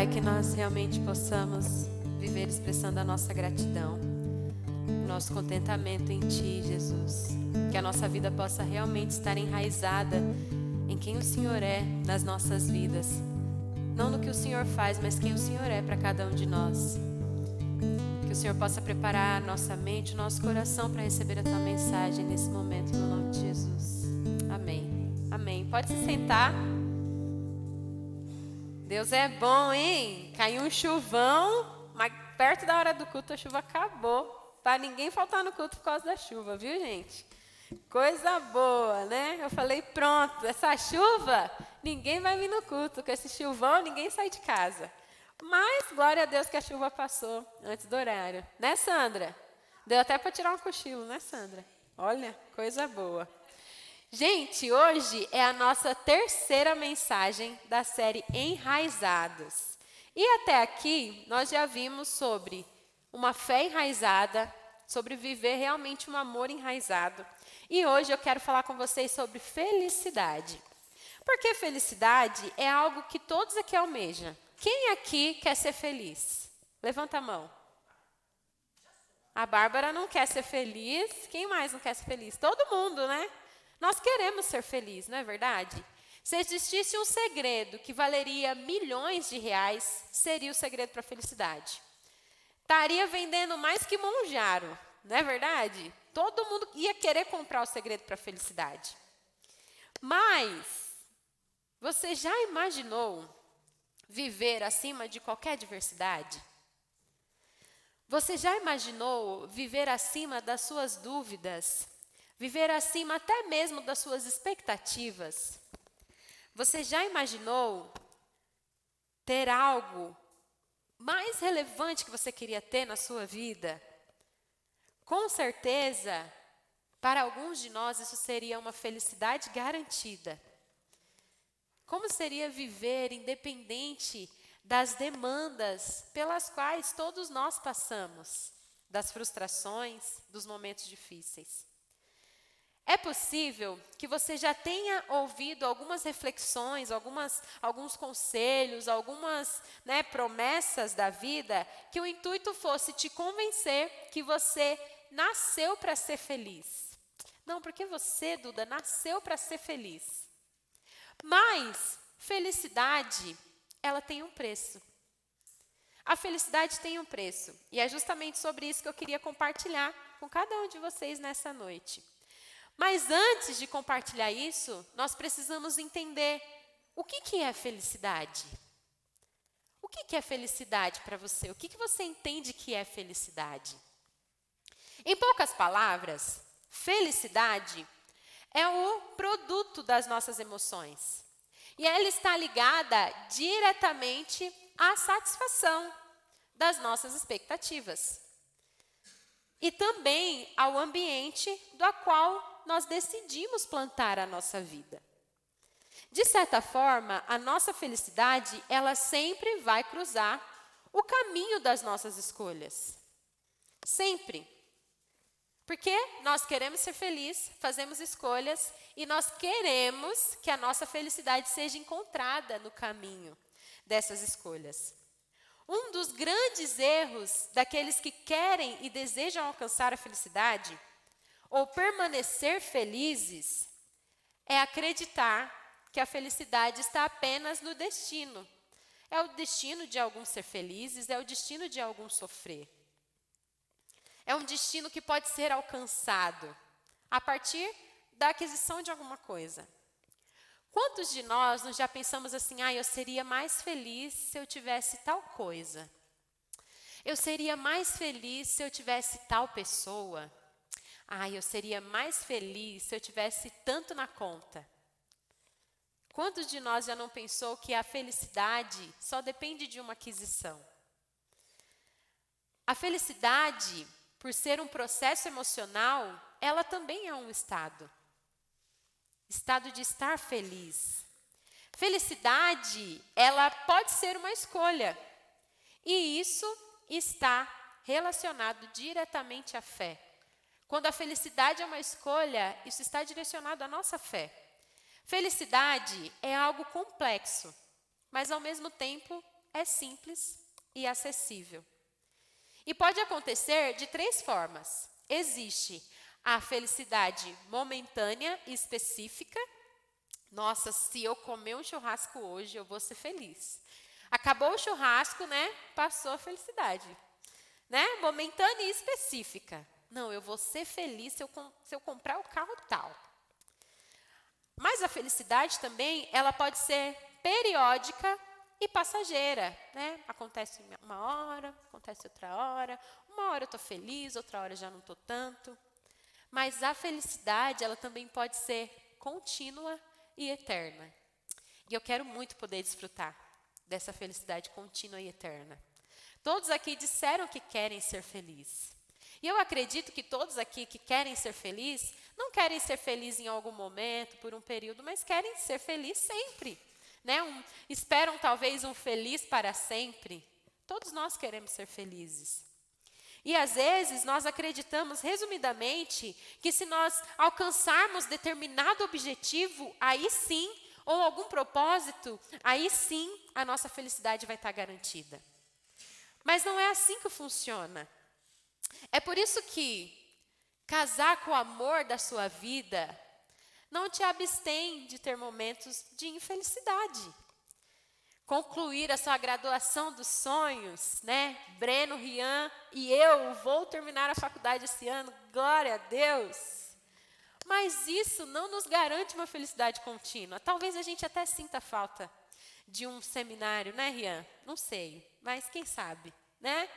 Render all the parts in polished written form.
Pai, que nós realmente possamos viver expressando a nossa gratidão, o nosso contentamento em Ti, Jesus. Que a nossa vida possa realmente estar enraizada em quem o Senhor é nas nossas vidas. Não no que o Senhor faz, mas quem o Senhor é para cada um de nós. Que o Senhor possa preparar a nossa mente, o nosso coração para receber a Tua mensagem nesse momento, no nome de Jesus. Amém. Amém. Pode se sentar. Deus é bom, hein? Caiu um chuvão, mas perto da hora do culto a chuva acabou. Para ninguém faltar no culto por causa da chuva, viu, gente? Coisa boa, né? Eu falei, pronto, essa chuva, ninguém vai vir no culto. Com esse chuvão, ninguém sai de casa. Mas, glória a Deus que a chuva passou antes do horário. Né, Sandra? Deu até para tirar um cochilo, né, Sandra? Olha, coisa boa. Gente, hoje é a nossa terceira mensagem da série Enraizados. E até aqui, nós já vimos sobre uma fé enraizada, sobre viver realmente um amor enraizado. E hoje eu quero falar com vocês sobre felicidade. Porque felicidade é algo que todos aqui almejam. Quem aqui quer ser feliz? Levanta a mão. A Bárbara não quer ser feliz. Quem mais não quer ser feliz? Todo mundo, né? Nós queremos ser felizes, não é verdade? Se existisse um segredo que valeria milhões de reais, seria o segredo para a felicidade. Estaria vendendo mais que Monjaro, não é verdade? Todo mundo ia querer comprar o segredo para a felicidade. Mas, você já imaginou viver acima de qualquer adversidade? Você já imaginou viver acima das suas dúvidas? Viver acima até mesmo das suas expectativas? Você já imaginou ter algo mais relevante que você queria ter na sua vida? Com certeza, para alguns de nós isso seria uma felicidade garantida. Como seria viver independente das demandas pelas quais todos nós passamos, das frustrações, dos momentos difíceis? É possível que você já tenha ouvido algumas reflexões, alguns conselhos, algumas promessas da vida, que o intuito fosse te convencer que você nasceu para ser feliz. Não, porque você, Duda, nasceu para ser feliz. Mas felicidade, ela tem um preço. A felicidade tem um preço. E é justamente sobre isso que eu queria compartilhar com cada um de vocês nessa noite. Mas antes de compartilhar isso, nós precisamos entender o que é felicidade. O que é felicidade para você? O que você entende que é felicidade? Em poucas palavras, felicidade é o produto das nossas emoções. E ela está ligada diretamente à satisfação das nossas expectativas. E também ao ambiente do qual nós decidimos plantar a nossa vida. De certa forma, a nossa felicidade, ela sempre vai cruzar o caminho das nossas escolhas. Sempre. Porque nós queremos ser felizes, fazemos escolhas e nós queremos que a nossa felicidade seja encontrada no caminho dessas escolhas. Um dos grandes erros daqueles que querem e desejam alcançar a felicidade ou permanecer felizes é acreditar que a felicidade está apenas no destino. É o destino de alguns ser felizes, é o destino de alguns sofrer. É um destino que pode ser alcançado a partir da aquisição de alguma coisa. Quantos de nós já pensamos assim, eu seria mais feliz se eu tivesse tal coisa? Eu seria mais feliz se eu tivesse tal pessoa? Eu seria mais feliz se eu tivesse tanto na conta? Quantos de nós já não pensou que a felicidade só depende de uma aquisição? A felicidade, por ser um processo emocional, ela também é um estado. Estado de estar feliz. Felicidade, ela pode ser uma escolha. E isso está relacionado diretamente à fé. Quando a felicidade é uma escolha, isso está direcionado à nossa fé. Felicidade é algo complexo, mas ao mesmo tempo é simples e acessível. E pode acontecer de 3 formas. Existe a felicidade momentânea e específica. Nossa, se eu comer um churrasco hoje, eu vou ser feliz. Acabou o churrasco, né? Passou a felicidade. Né? Momentânea e específica. Não, eu vou ser feliz se eu comprar o carro tal. Mas a felicidade também, ela pode ser periódica e passageira, né? Acontece uma hora, acontece outra hora. Uma hora eu estou feliz, outra hora já não estou tanto. Mas a felicidade, ela também pode ser contínua e eterna. E eu quero muito poder desfrutar dessa felicidade contínua e eterna. Todos aqui disseram que querem ser felizes. E eu acredito que todos aqui que querem ser felizes, não querem ser felizes em algum momento, por um período, mas querem ser felizes sempre. Né? Esperam talvez um feliz para sempre. Todos nós queremos ser felizes. E às vezes nós acreditamos, resumidamente, que se nós alcançarmos determinado objetivo, aí sim, ou algum propósito, aí sim a nossa felicidade vai estar garantida. Mas não é assim que funciona. É por isso que casar com o amor da sua vida não te abstém de ter momentos de infelicidade. Concluir a sua graduação dos sonhos, né? Breno, Rian e eu vou terminar a faculdade esse ano, glória a Deus. Mas isso não nos garante uma felicidade contínua. Talvez a gente até sinta falta de um seminário, né, Rian? Não sei, mas quem sabe, né?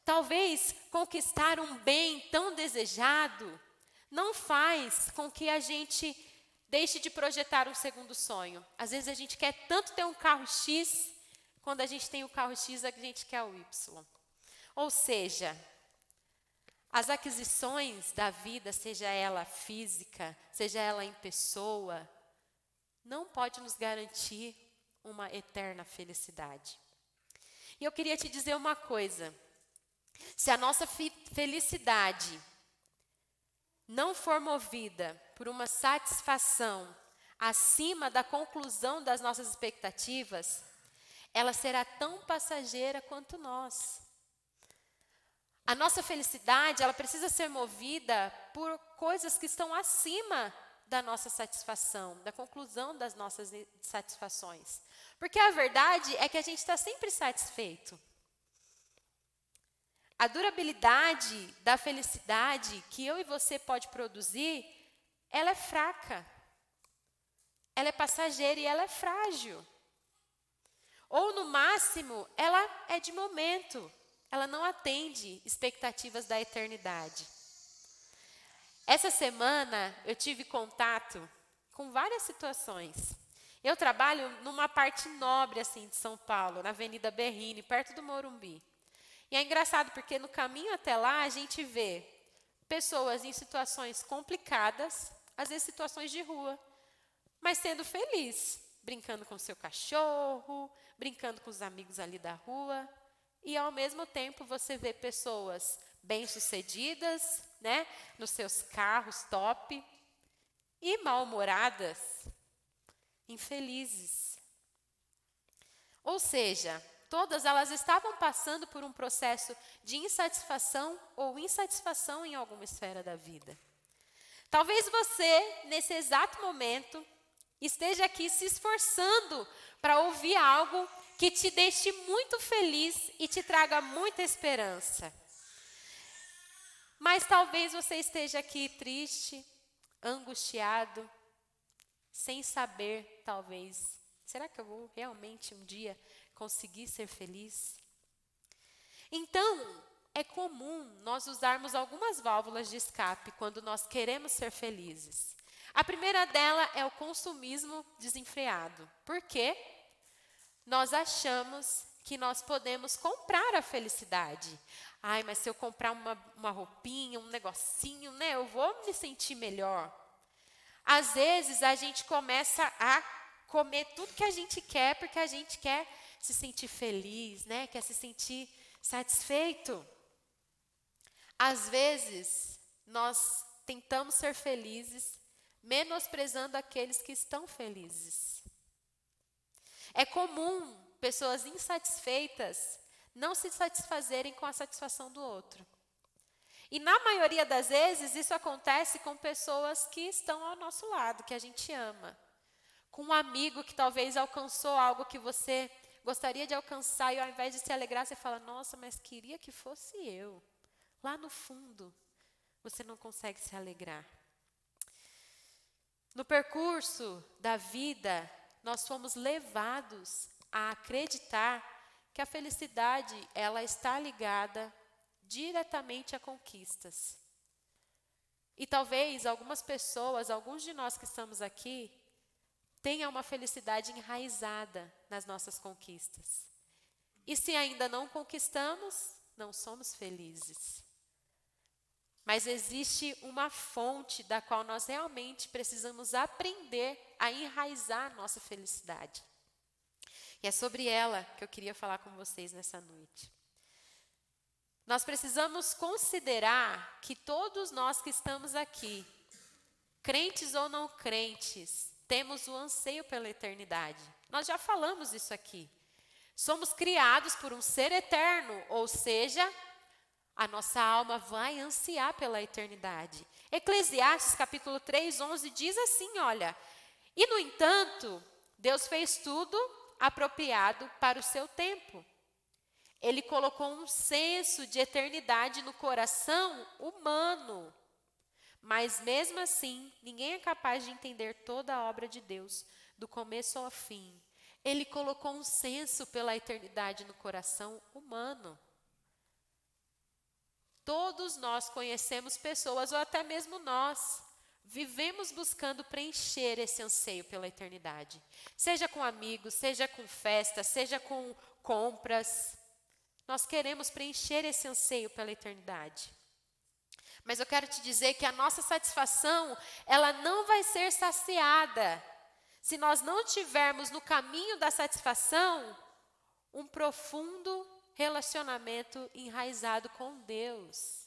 Talvez conquistar um bem tão desejado não faz com que a gente deixe de projetar um segundo sonho. Às vezes a gente quer tanto ter um carro X, quando a gente tem o carro X, a gente quer o Y. Ou seja, as aquisições da vida, seja ela física, seja ela em pessoa, não pode nos garantir uma eterna felicidade. E eu queria te dizer uma coisa. Se a nossa felicidade não for movida por uma satisfação acima da conclusão das nossas expectativas, ela será tão passageira quanto nós. A nossa felicidade, ela precisa ser movida por coisas que estão acima da nossa satisfação, da conclusão das nossas satisfações. Porque a verdade é que a gente está sempre satisfeito. A durabilidade da felicidade que eu e você pode produzir, ela é fraca. Ela é passageira e ela é frágil. Ou, no máximo, ela é de momento. Ela não atende expectativas da eternidade. Essa semana, eu tive contato com várias situações. Eu trabalho numa parte nobre assim, de São Paulo, na Avenida Berrini, perto do Morumbi. E é engraçado porque no caminho até lá a gente vê pessoas em situações complicadas, às vezes situações de rua, mas sendo feliz, brincando com o seu cachorro, brincando com os amigos ali da rua. E ao mesmo tempo você vê pessoas bem-sucedidas, né, nos seus carros top, e mal-humoradas, infelizes. Ou seja, todas elas estavam passando por um processo de insatisfação ou insatisfação em alguma esfera da vida. Talvez você, nesse exato momento, esteja aqui se esforçando para ouvir algo que te deixe muito feliz e te traga muita esperança. Mas talvez você esteja aqui triste, angustiado, sem saber, talvez, será que eu vou realmente um dia conseguir ser feliz? Então, é comum nós usarmos algumas válvulas de escape quando nós queremos ser felizes. A primeira dela é o consumismo desenfreado. Por quê? Nós achamos que nós podemos comprar a felicidade. Ai, mas se eu comprar uma roupinha, um negocinho, né, eu vou me sentir melhor. Às vezes a gente começa a comer tudo que a gente quer, porque a gente quer se sentir feliz, né? Quer se sentir satisfeito. Às vezes, nós tentamos ser felizes, menosprezando aqueles que estão felizes. É comum pessoas insatisfeitas não se satisfazerem com a satisfação do outro. E na maioria das vezes isso acontece com pessoas que estão ao nosso lado, que a gente ama. Com um amigo que talvez alcançou algo que você gostaria de alcançar e ao invés de se alegrar, você fala, nossa, mas queria que fosse eu. Lá no fundo, você não consegue se alegrar. No percurso da vida, nós fomos levados a acreditar que a felicidade, ela está ligada diretamente a conquistas. E talvez algumas pessoas, alguns de nós que estamos aqui, tenham uma felicidade enraizada nas nossas conquistas. E se ainda não conquistamos, não somos felizes. Mas existe uma fonte da qual nós realmente precisamos aprender a enraizar a nossa felicidade. E é sobre ela que eu queria falar com vocês nessa noite. Nós precisamos considerar que todos nós que estamos aqui, crentes ou não crentes, temos o anseio pela eternidade. Nós já falamos isso aqui. Somos criados por um ser eterno, ou seja, a nossa alma vai ansiar pela eternidade. Eclesiastes capítulo 3, 11 diz assim, olha, e no entanto, Deus fez tudo apropriado para o seu tempo. Ele colocou um senso de eternidade no coração humano. Mas mesmo assim, ninguém é capaz de entender toda a obra de Deus, do começo ao fim. Ele colocou um senso pela eternidade no coração humano. Todos nós conhecemos pessoas, ou até mesmo nós, vivemos buscando preencher esse anseio pela eternidade. Seja com amigos, seja com festas, seja com compras. Nós queremos preencher esse anseio pela eternidade. Mas eu quero te dizer que a nossa satisfação, ela não vai ser saciada se nós não tivermos no caminho da satisfação um profundo relacionamento enraizado com Deus.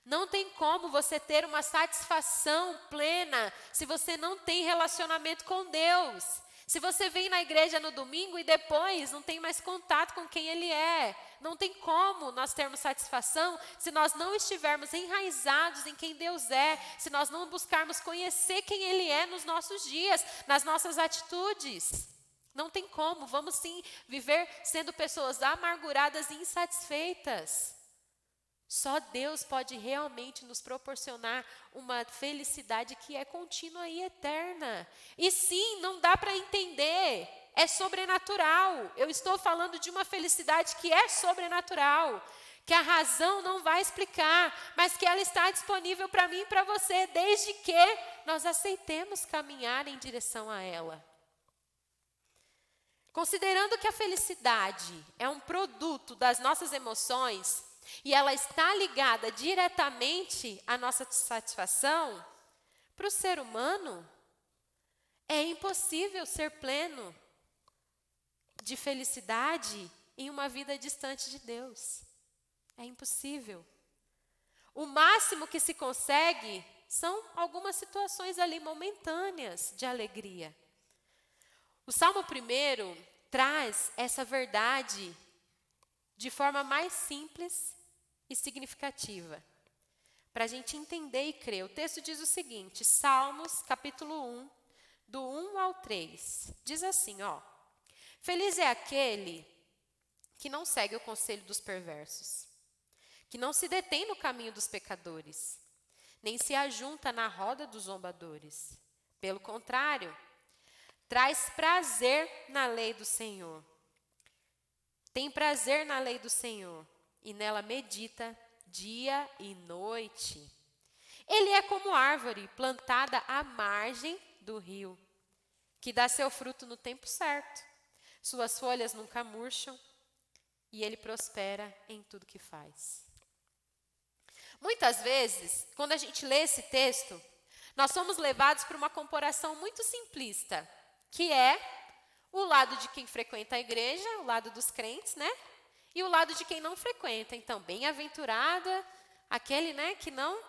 Não tem como você ter uma satisfação plena se você não tem relacionamento com Deus. Se você vem na igreja no domingo e depois não tem mais contato com quem Ele é, não tem como nós termos satisfação se nós não estivermos enraizados em quem Deus é, se nós não buscarmos conhecer quem Ele é nos nossos dias, nas nossas atitudes. Não tem como, vamos sim viver sendo pessoas amarguradas e insatisfeitas. Só Deus pode realmente nos proporcionar uma felicidade que é contínua e eterna. E sim, não dá para entender, é sobrenatural. Eu estou falando de uma felicidade que é sobrenatural, que a razão não vai explicar, mas que ela está disponível para mim e para você, desde que nós aceitemos caminhar em direção a ela. Considerando que a felicidade é um produto das nossas emoções, e ela está ligada diretamente à nossa satisfação, para o ser humano, é impossível ser pleno de felicidade em uma vida distante de Deus. É impossível. O máximo que se consegue são algumas situações ali momentâneas de alegria. O Salmo 1 traz essa verdade de forma mais simples e significativa, para a gente entender e crer. O texto diz o seguinte, Salmos, capítulo 1, do 1 ao 3, diz assim, ó, feliz é aquele que não segue o conselho dos perversos, que não se detém no caminho dos pecadores, nem se ajunta na roda dos zombadores. Pelo contrário, traz prazer na lei do Senhor. Tem prazer na lei do Senhor e nela medita dia e noite. Ele é como árvore plantada à margem do rio, que dá seu fruto no tempo certo. Suas folhas nunca murcham e ele prospera em tudo que faz. Muitas vezes, quando a gente lê esse texto, nós somos levados para uma comparação muito simplista, que é o lado de quem frequenta a igreja, o lado dos crentes, né? E o lado de quem não frequenta. Então, bem-aventurada, aquele, né, que não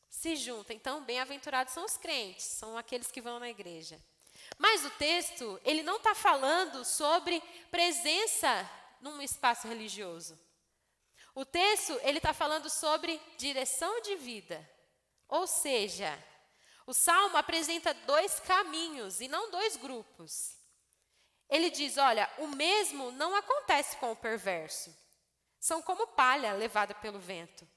se junta. Então, bem-aventurados são os crentes, são aqueles que vão na igreja. Mas o texto, ele não está falando sobre presença num espaço religioso. O texto, ele está falando sobre direção de vida. Ou seja, o Salmo apresenta 2 caminhos e não 2 grupos. Ele diz, olha, o mesmo não acontece com o perverso. São como palha levada pelo vento.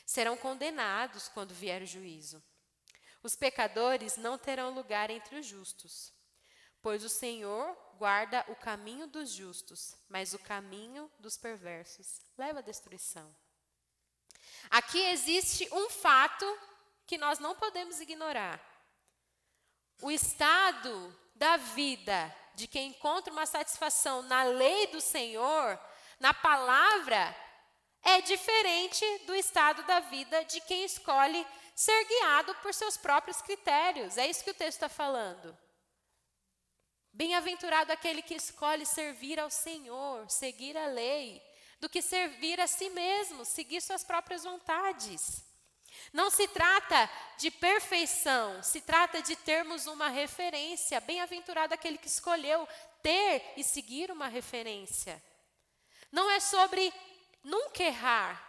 Serão condenados quando vier o juízo. Os pecadores não terão lugar entre os justos. Pois o Senhor guarda o caminho dos justos, mas o caminho dos perversos leva à destruição. Aqui existe um fato que nós não podemos ignorar. O estado da vida de quem encontra uma satisfação na lei do Senhor, na palavra, é diferente do estado da vida de quem escolhe ser guiado por seus próprios critérios. É isso que o texto está falando. Bem-aventurado aquele que escolhe servir ao Senhor, seguir a lei, do que servir a si mesmo, seguir suas próprias vontades. Não se trata de perfeição, se trata de termos uma referência. Bem-aventurado aquele que escolheu ter e seguir uma referência. Não é sobre nunca errar,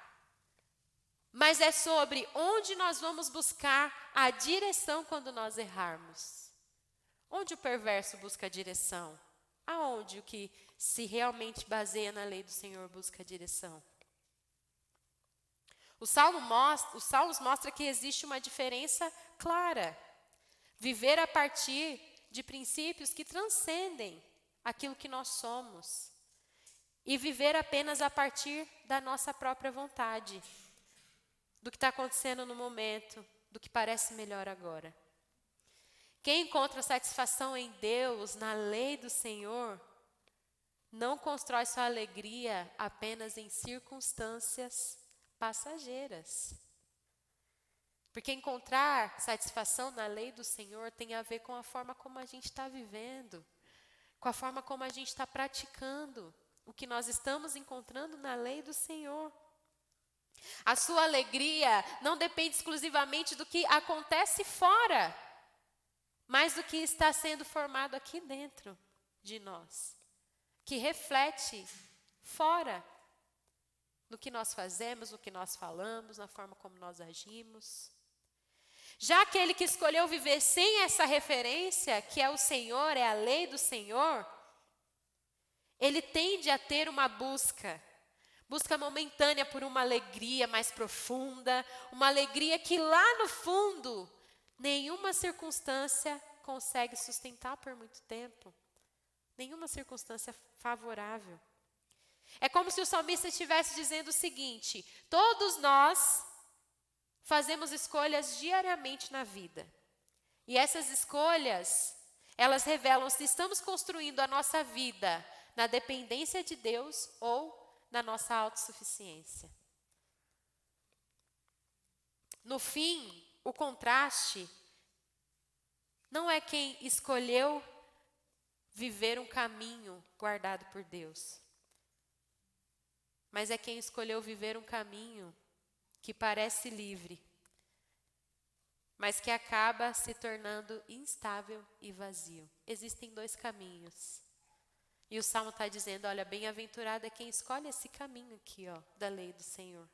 mas é sobre onde nós vamos buscar a direção quando nós errarmos. Onde o perverso busca a direção? Aonde o que se realmente baseia na lei do Senhor busca a direção? Os Salmos mostram que existe uma diferença clara. Viver a partir de princípios que transcendem aquilo que nós somos. E viver apenas a partir da nossa própria vontade. Do que está acontecendo no momento, do que parece melhor agora. Quem encontra satisfação em Deus, na lei do Senhor, não constrói sua alegria apenas em circunstâncias passageiras. Porque encontrar satisfação na lei do Senhor tem a ver com a forma como a gente está vivendo, com a forma como a gente está praticando o que nós estamos encontrando na lei do Senhor. A sua alegria não depende exclusivamente do que acontece fora, mas do que está sendo formado aqui dentro de nós, que reflete fora no que nós fazemos, no que nós falamos, na forma como nós agimos. Já aquele que escolheu viver sem essa referência, que é o Senhor, é a lei do Senhor, ele tende a ter uma busca momentânea por uma alegria mais profunda, uma alegria que lá no fundo nenhuma circunstância consegue sustentar por muito tempo. Nenhuma circunstância favorável. É como se o salmista estivesse dizendo o seguinte: todos nós fazemos escolhas diariamente na vida. E essas escolhas, elas revelam se estamos construindo a nossa vida na dependência de Deus ou na nossa autossuficiência. No fim, o contraste não é quem escolheu viver um caminho guardado por Deus, mas é quem escolheu viver um caminho que parece livre, mas que acaba se tornando instável e vazio. Existem 2 caminhos. E o Salmo está dizendo, olha, bem-aventurado é quem escolhe esse caminho aqui, ó, da lei do Senhor.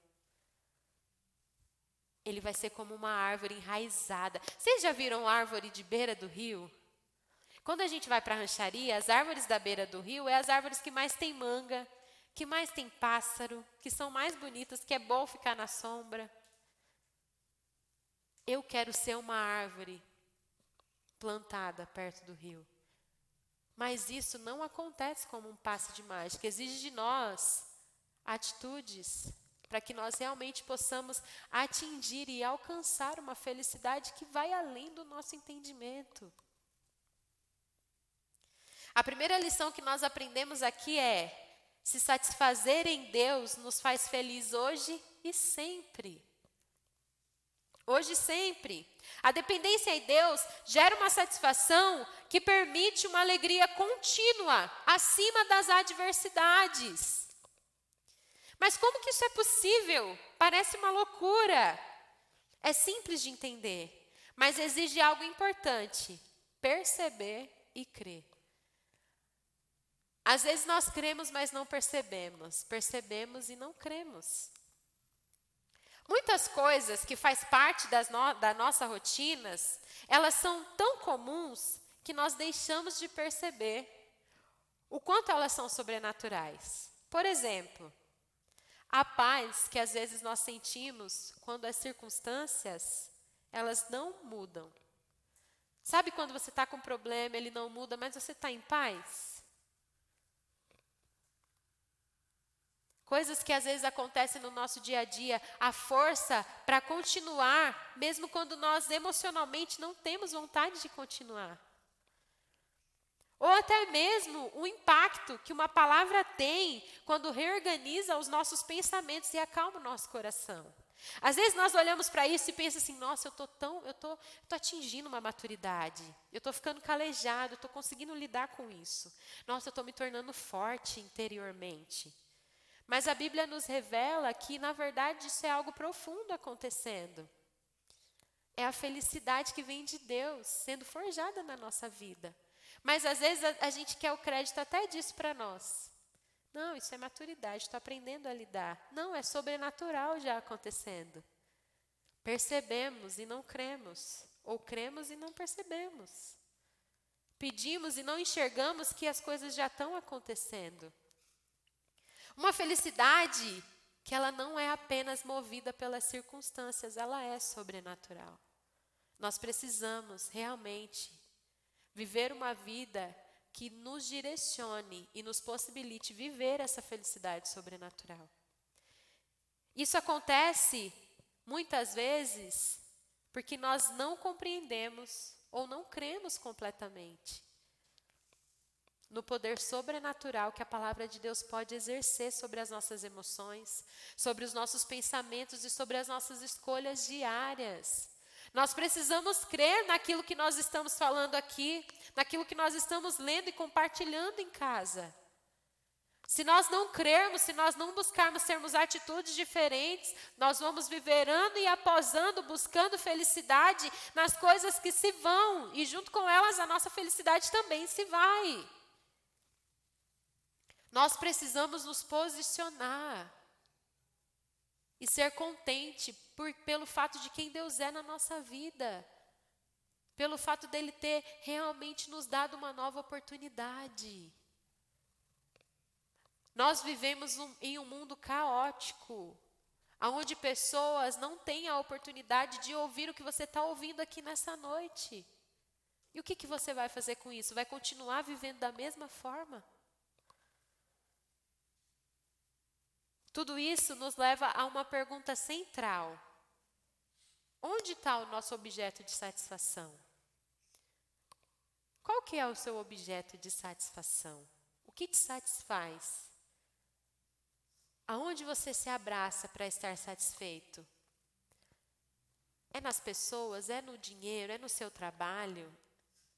Ele vai ser como uma árvore enraizada. Vocês já viram árvore de beira do rio? Quando a gente vai para a rancharia, as árvores da beira do rio é as árvores que mais tem manga, que mais tem pássaro, que são mais bonitas, que é bom ficar na sombra. Eu quero ser uma árvore plantada perto do rio. Mas isso não acontece como um passe de mágica. Exige de nós atitudes para que nós realmente possamos atingir e alcançar uma felicidade que vai além do nosso entendimento. A primeira lição que nós aprendemos aqui é: se satisfazer em Deus nos faz feliz hoje e sempre. Hoje e sempre. A dependência em Deus gera uma satisfação que permite uma alegria contínua, acima das adversidades. Mas como que isso é possível? Parece uma loucura. É simples de entender, mas exige algo importante: perceber e crer. Às vezes nós cremos, mas não percebemos. Percebemos e não cremos. Muitas coisas que faz parte da nossa rotinas, elas são tão comuns que nós deixamos de perceber o quanto elas são sobrenaturais. Por exemplo, a paz que às vezes nós sentimos quando as circunstâncias, elas não mudam. Sabe quando você está com um problema, ele não muda, mas você está em paz? Coisas que às vezes acontecem no nosso dia a dia, a força para continuar, mesmo quando nós emocionalmente não temos vontade de continuar. Ou até mesmo o impacto que uma palavra tem quando reorganiza os nossos pensamentos e acalma o nosso coração. Às vezes nós olhamos para isso e pensamos assim, nossa, eu tô atingindo uma maturidade, eu estou ficando calejado, eu estou conseguindo lidar com isso. Nossa, eu estou me tornando forte interiormente. Mas a Bíblia nos revela que, na verdade, isso é algo profundo acontecendo. É a felicidade que vem de Deus, sendo forjada na nossa vida. Mas, às vezes, a gente quer o crédito até disso para nós. Não, isso é maturidade, estou aprendendo a lidar. Não, é sobrenatural já acontecendo. Percebemos e não cremos. Ou cremos e não percebemos. Pedimos e não enxergamos que as coisas já estão acontecendo. Uma felicidade que ela não é apenas movida pelas circunstâncias, ela é sobrenatural. Nós precisamos realmente viver uma vida que nos direcione e nos possibilite viver essa felicidade sobrenatural. Isso acontece muitas vezes porque nós não compreendemos ou não cremos completamente no poder sobrenatural que a palavra de Deus pode exercer sobre as nossas emoções, sobre os nossos pensamentos e sobre as nossas escolhas diárias. Nós precisamos crer naquilo que nós estamos falando aqui, naquilo que nós estamos lendo e compartilhando em casa. Se nós não crermos, se nós não buscarmos termos atitudes diferentes, nós vamos viver ano e após ano buscando felicidade nas coisas que se vão, e junto com elas a nossa felicidade também se vai. Nós precisamos nos posicionar e ser contente pelo fato de quem Deus é na nossa vida. Pelo fato dele ter realmente nos dado uma nova oportunidade. Nós vivemos em um mundo caótico, onde pessoas não têm a oportunidade de ouvir o que você está ouvindo aqui nessa noite. E o que você vai fazer com isso? Vai continuar vivendo da mesma forma? Tudo isso nos leva a uma pergunta central. Onde está o nosso objeto de satisfação? Qual que é o seu objeto de satisfação? O que te satisfaz? Aonde você se abraça para estar satisfeito? É nas pessoas? É no dinheiro? É no seu trabalho?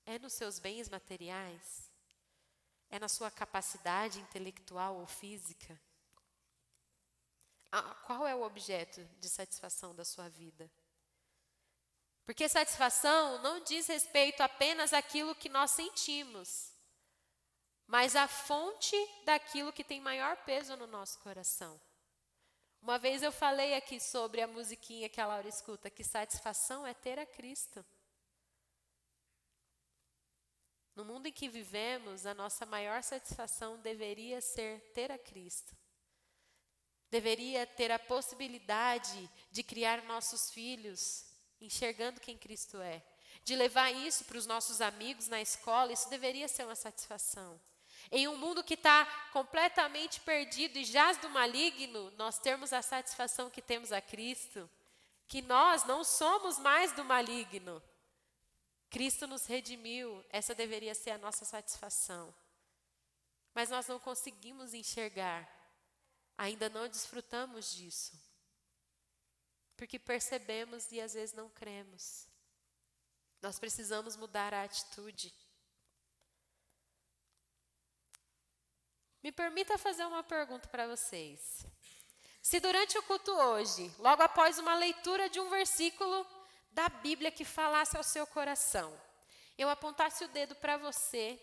É nos seus bens materiais? É na sua capacidade intelectual ou física? Qual é o objeto de satisfação da sua vida? Porque satisfação não diz respeito apenas àquilo que nós sentimos, mas à fonte daquilo que tem maior peso no nosso coração. Uma vez eu falei aqui sobre a musiquinha que a Laura escuta, que satisfação é ter a Cristo. No mundo em que vivemos, a nossa maior satisfação deveria ser ter a Cristo. Deveria ter a possibilidade de criar nossos filhos enxergando quem Cristo é. De levar isso para os nossos amigos na escola, isso deveria ser uma satisfação. Em um mundo que está completamente perdido e jaz do maligno, nós termos a satisfação que temos a Cristo, que nós não somos mais do maligno. Cristo nos redimiu, essa deveria ser a nossa satisfação. Mas nós não conseguimos enxergar. Ainda não desfrutamos disso, porque percebemos e às vezes não cremos. Nós precisamos mudar a atitude. Me permita fazer uma pergunta para vocês. Se durante o culto hoje, logo após uma leitura de um versículo da Bíblia que falasse ao seu coração, eu apontasse o dedo para você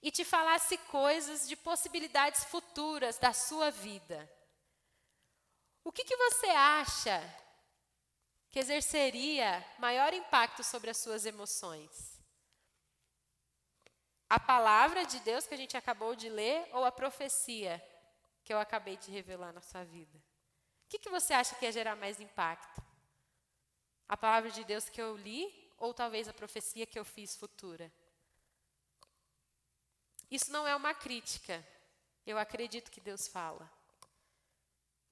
e te falasse coisas de possibilidades futuras da sua vida, o que você acha que exerceria maior impacto sobre as suas emoções? A palavra de Deus que a gente acabou de ler ou a profecia que eu acabei de revelar na sua vida? O que você acha que ia gerar mais impacto? A palavra de Deus que eu li ou talvez a profecia que eu fiz futura? Isso não é uma crítica. Eu acredito que Deus fala.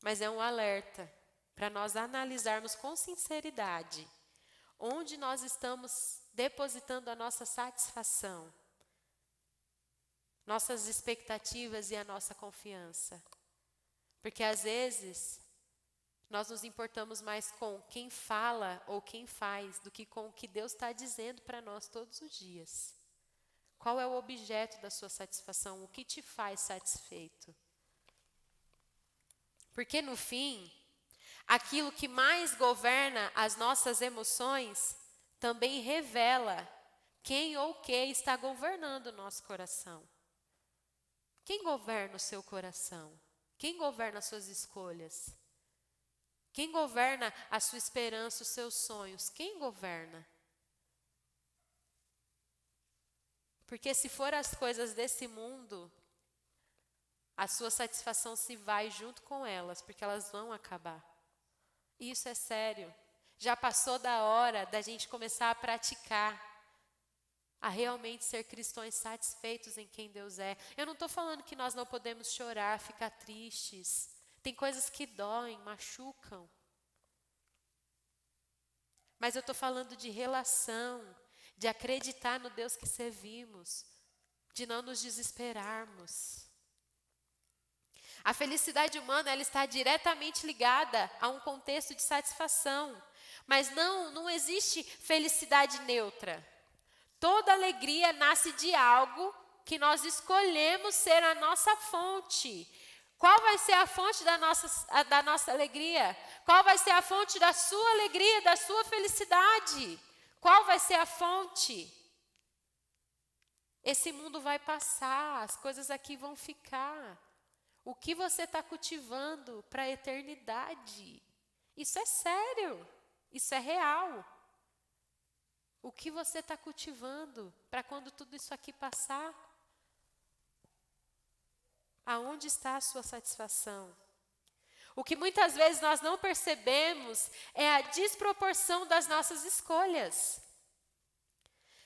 Mas é um alerta para nós analisarmos com sinceridade onde nós estamos depositando a nossa satisfação, nossas expectativas e a nossa confiança. Porque às vezes nós nos importamos mais com quem fala ou quem faz do que com o que Deus está dizendo para nós todos os dias. Qual é o objeto da sua satisfação? O que te faz satisfeito? Porque no fim, aquilo que mais governa as nossas emoções também revela quem ou o que está governando o nosso coração. Quem governa o seu coração? Quem governa as suas escolhas? Quem governa a sua esperança, os seus sonhos? Quem governa? Porque se for as coisas desse mundo, a sua satisfação se vai junto com elas, porque elas vão acabar. E isso é sério. Já passou da hora da gente começar a praticar, a realmente ser cristãos satisfeitos em quem Deus é. Eu não estou falando que nós não podemos chorar, ficar tristes. Tem coisas que doem, machucam. Mas eu estou falando de relação, de acreditar no Deus que servimos, de não nos desesperarmos. A felicidade humana, ela está diretamente ligada a um contexto de satisfação. Mas não existe felicidade neutra. Toda alegria nasce de algo que nós escolhemos ser a nossa fonte. Qual vai ser a fonte da nossa alegria? Qual vai ser a fonte da sua alegria, da sua felicidade? Qual vai ser a fonte? Esse mundo vai passar, as coisas aqui vão ficar. O que você está cultivando para a eternidade? Isso é sério, isso é real. O que você está cultivando para quando tudo isso aqui passar? Aonde está a sua satisfação? O que muitas vezes nós não percebemos é a desproporção das nossas escolhas.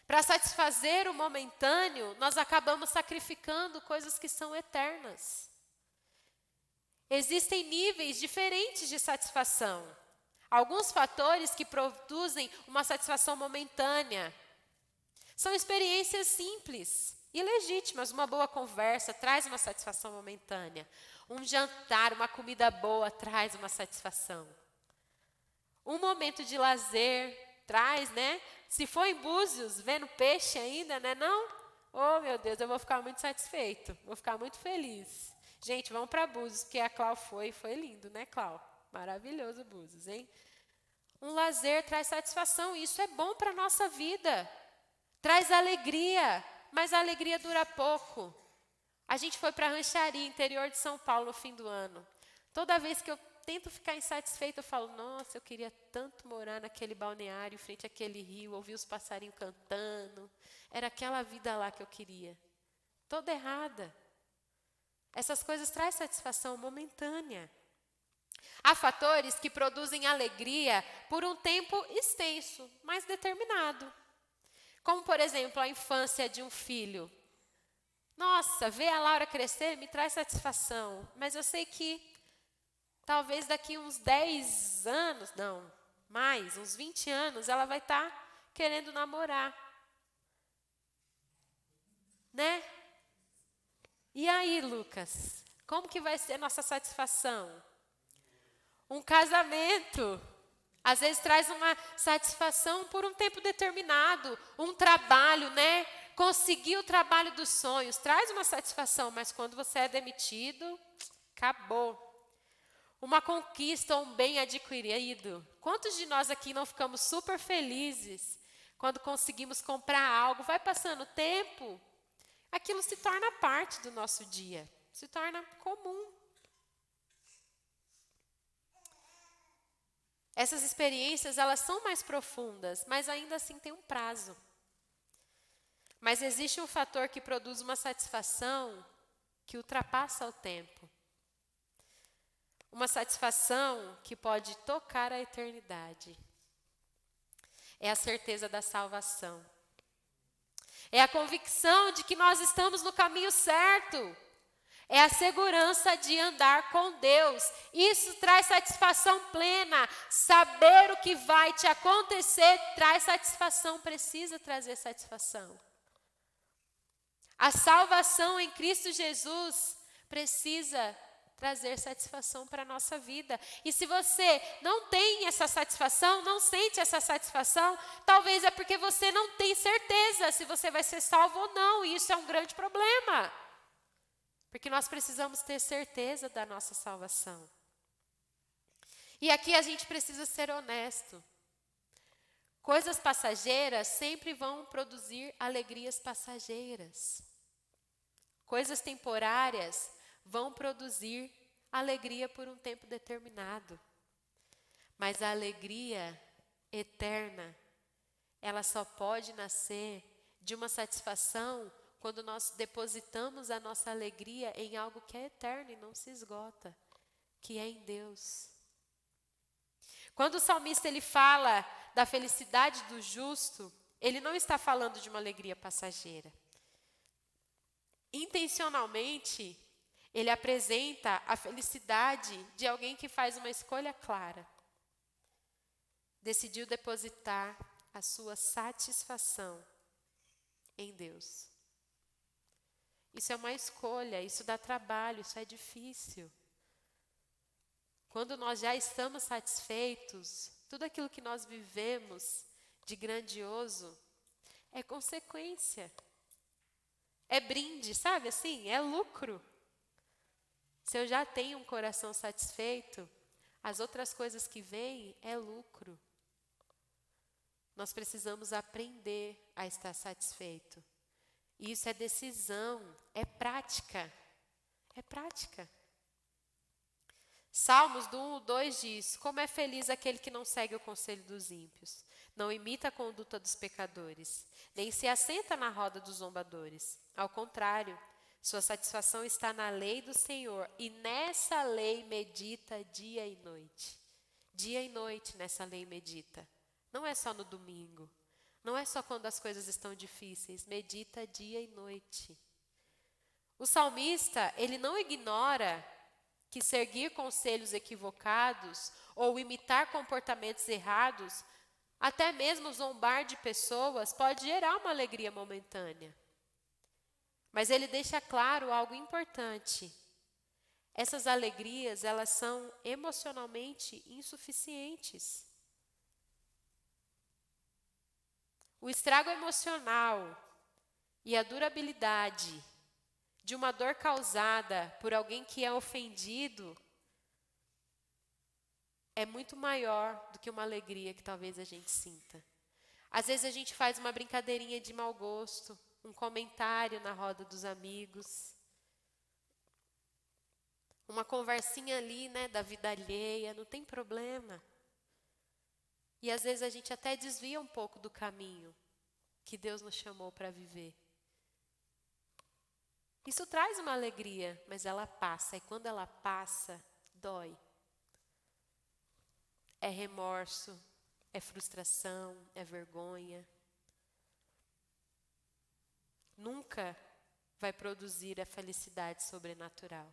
Para satisfazer o momentâneo, nós acabamos sacrificando coisas que são eternas. Existem níveis diferentes de satisfação. Alguns fatores que produzem uma satisfação momentânea são experiências simples e legítimas. Uma boa conversa traz uma satisfação momentânea. Um jantar, uma comida boa traz uma satisfação. Um momento de lazer traz, né? Se for em Búzios, vendo peixe ainda, né? Não? Oh, meu Deus, eu vou ficar muito satisfeito. Vou ficar muito feliz. Gente, vamos para Búzios, porque a Clau foi lindo, né, Clau? Maravilhoso Búzios, hein? Um lazer traz satisfação, e isso é bom para a nossa vida. Traz alegria, mas a alegria dura pouco. A gente foi para a Rancharia, interior de São Paulo, no fim do ano. Toda vez que eu tento ficar insatisfeita, eu falo, nossa, eu queria tanto morar naquele balneário, frente àquele rio, ouvir os passarinhos cantando. Era aquela vida lá que eu queria. Toda errada. Essas coisas trazem satisfação momentânea. Há fatores que produzem alegria por um tempo extenso, mas determinado. Como, por exemplo, a infância de um filho. Nossa, ver a Laura crescer me traz satisfação, mas eu sei que talvez daqui uns 10 anos, não, mais, uns 20 anos, ela vai estar querendo namorar. Né? E aí, Lucas, como que vai ser a nossa satisfação? Um casamento, às vezes traz uma satisfação por um tempo determinado. Um trabalho, né? Conseguir o trabalho dos sonhos, traz uma satisfação, mas quando você é demitido, acabou. Uma conquista, um bem adquirido. Quantos de nós aqui não ficamos super felizes quando conseguimos comprar algo, vai passando o tempo, aquilo se torna parte do nosso dia, se torna comum. Essas experiências, elas são mais profundas, mas ainda assim tem um prazo. Mas existe um fator que produz uma satisfação que ultrapassa o tempo. Uma satisfação que pode tocar a eternidade. É a certeza da salvação. É a convicção de que nós estamos no caminho certo. É a segurança de andar com Deus. Isso traz satisfação plena. Saber o que vai te acontecer traz satisfação, precisa trazer satisfação. A salvação em Cristo Jesus precisa trazer satisfação para a nossa vida. E se você não tem essa satisfação, não sente essa satisfação, talvez é porque você não tem certeza se você vai ser salvo ou não. E isso é um grande problema. Porque nós precisamos ter certeza da nossa salvação. E aqui a gente precisa ser honesto. Coisas passageiras sempre vão produzir alegrias passageiras. Coisas temporárias vão produzir alegria por um tempo determinado. Mas a alegria eterna, ela só pode nascer de uma satisfação quando nós depositamos a nossa alegria em algo que é eterno e não se esgota, que é em Deus. Quando o salmista ele fala da felicidade do justo, ele não está falando de uma alegria passageira. Intencionalmente, ele apresenta a felicidade de alguém que faz uma escolha clara. Decidiu depositar a sua satisfação em Deus. Isso é uma escolha, isso dá trabalho, isso é difícil. Quando nós já estamos satisfeitos, tudo aquilo que nós vivemos de grandioso é consequência. É brinde, sabe assim? É lucro. Se eu já tenho um coração satisfeito, as outras coisas que vêm é lucro. Nós precisamos aprender a estar satisfeito. E isso é decisão, é prática. É prática. Salmos do 1:2 diz: como é feliz aquele que não segue o conselho dos ímpios, não imita a conduta dos pecadores, nem se assenta na roda dos zombadores. Ao contrário, sua satisfação está na lei do Senhor, e nessa lei medita dia e noite. Dia e noite nessa lei medita. Não é só no domingo, não é só quando as coisas estão difíceis, medita dia e noite. O salmista, ele não ignora que seguir conselhos equivocados ou imitar comportamentos errados, até mesmo zombar de pessoas, pode gerar uma alegria momentânea. Mas ele deixa claro algo importante. Essas alegrias, elas são emocionalmente insuficientes. O estrago emocional e a durabilidade de uma dor causada por alguém que é ofendido é muito maior do que uma alegria que talvez a gente sinta. Às vezes a gente faz uma brincadeirinha de mau gosto, um comentário na roda dos amigos, uma conversinha ali, né, da vida alheia, não tem problema. E às vezes a gente até desvia um pouco do caminho que Deus nos chamou para viver. Isso traz uma alegria, mas ela passa, e quando ela passa, dói. É remorso, é frustração, é vergonha. Nunca vai produzir a felicidade sobrenatural.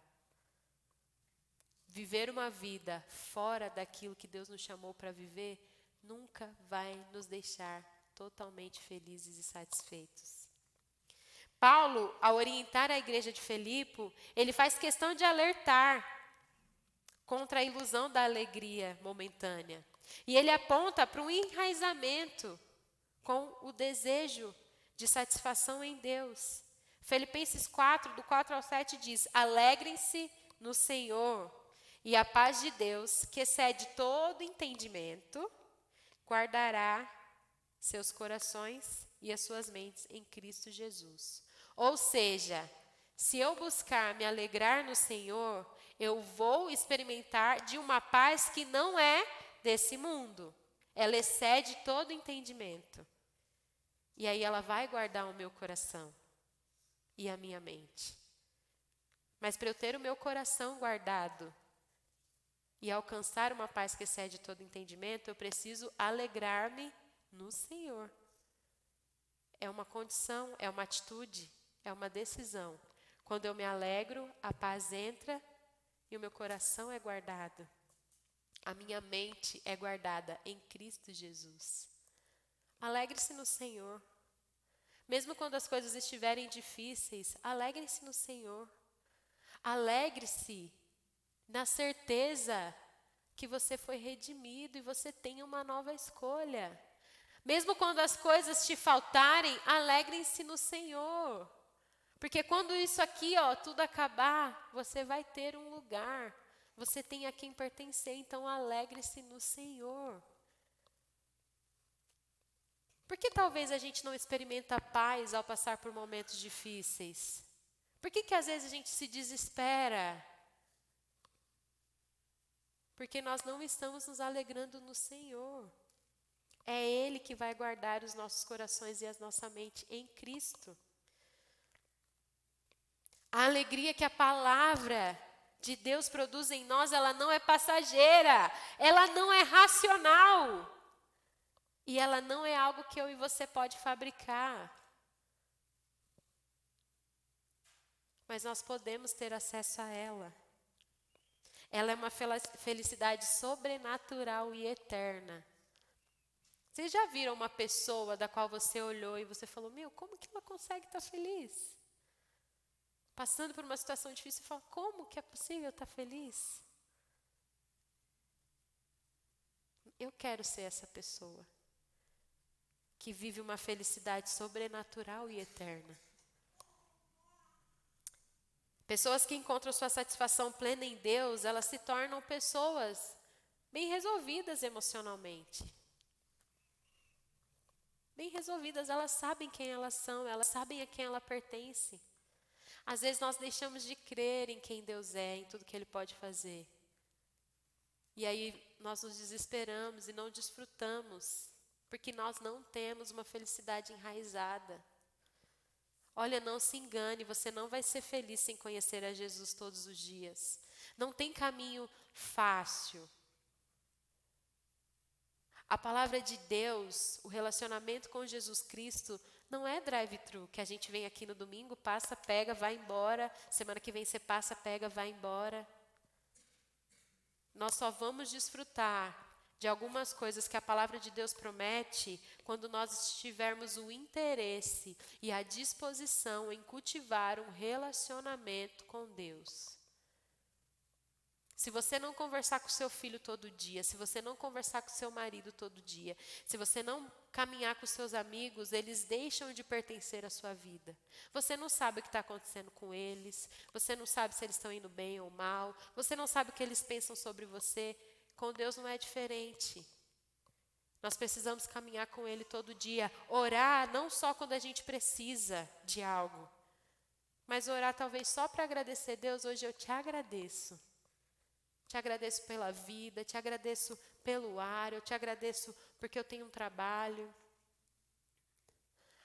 Viver uma vida fora daquilo que Deus nos chamou para viver, nunca vai nos deixar totalmente felizes e satisfeitos. Paulo, ao orientar a igreja de Filipe, ele faz questão de alertar contra a ilusão da alegria momentânea. E ele aponta para um enraizamento com o desejo de satisfação em Deus. Filipenses 4, do 4 ao 7 diz: alegrem-se no Senhor, e a paz de Deus, que excede todo entendimento, guardará seus corações e as suas mentes em Cristo Jesus. Ou seja, se eu buscar me alegrar no Senhor, eu vou experimentar de uma paz que não é desse mundo. Ela excede todo entendimento. E aí ela vai guardar o meu coração e a minha mente. Mas para eu ter o meu coração guardado e alcançar uma paz que excede todo entendimento, eu preciso alegrar-me no Senhor. É uma condição, é uma atitude, é uma decisão. Quando eu me alegro, a paz entra e o meu coração é guardado. A minha mente é guardada em Cristo Jesus. Alegre-se no Senhor. Mesmo quando as coisas estiverem difíceis, alegre-se no Senhor. Alegre-se na certeza que você foi redimido e você tem uma nova escolha. Mesmo quando as coisas te faltarem, alegrem-se no Senhor. Porque quando isso aqui, tudo acabar, você vai ter um lugar. Você tem a quem pertencer, então alegre-se no Senhor. Por que talvez a gente não experimenta paz ao passar por momentos difíceis? Por que às vezes a gente se desespera? Porque nós não estamos nos alegrando no Senhor. É Ele que vai guardar os nossos corações e a nossa mente em Cristo. A alegria que a palavra de Deus produz em nós, ela não é passageira, ela não é racional. E ela não é algo que eu e você pode fabricar. Mas nós podemos ter acesso a ela. Ela é uma felicidade sobrenatural e eterna. Vocês já viram uma pessoa da qual você olhou e você falou, como que ela consegue estar feliz? Passando por uma situação difícil, você fala, como que é possível estar feliz? Eu quero ser essa pessoa que vive uma felicidade sobrenatural e eterna. Pessoas que encontram sua satisfação plena em Deus, elas se tornam pessoas bem resolvidas emocionalmente. Bem resolvidas, elas sabem quem elas são, elas sabem a quem ela pertence. Às vezes nós deixamos de crer em quem Deus é, em tudo que Ele pode fazer. E aí nós nos desesperamos e não desfrutamos, porque nós não temos uma felicidade enraizada. Olha, não se engane, você não vai ser feliz sem conhecer a Jesus todos os dias. Não tem caminho fácil. A palavra de Deus, o relacionamento com Jesus Cristo, não é drive-thru, que a gente vem aqui no domingo, passa, pega, vai embora. Semana que vem você passa, pega, vai embora. Nós só vamos desfrutar de algumas coisas que a palavra de Deus promete quando nós tivermos o interesse e a disposição em cultivar um relacionamento com Deus. Se você não conversar com seu filho todo dia, se você não conversar com seu marido todo dia, se você não caminhar com seus amigos, eles deixam de pertencer à sua vida. Você não sabe o que está acontecendo com eles, você não sabe se eles estão indo bem ou mal, você não sabe o que eles pensam sobre você. Com Deus não é diferente. Nós precisamos caminhar com Ele todo dia. Orar não só quando a gente precisa de algo, mas orar talvez só para agradecer. Deus, hoje eu te agradeço. Te agradeço pela vida, te agradeço pelo ar, eu te agradeço porque eu tenho um trabalho.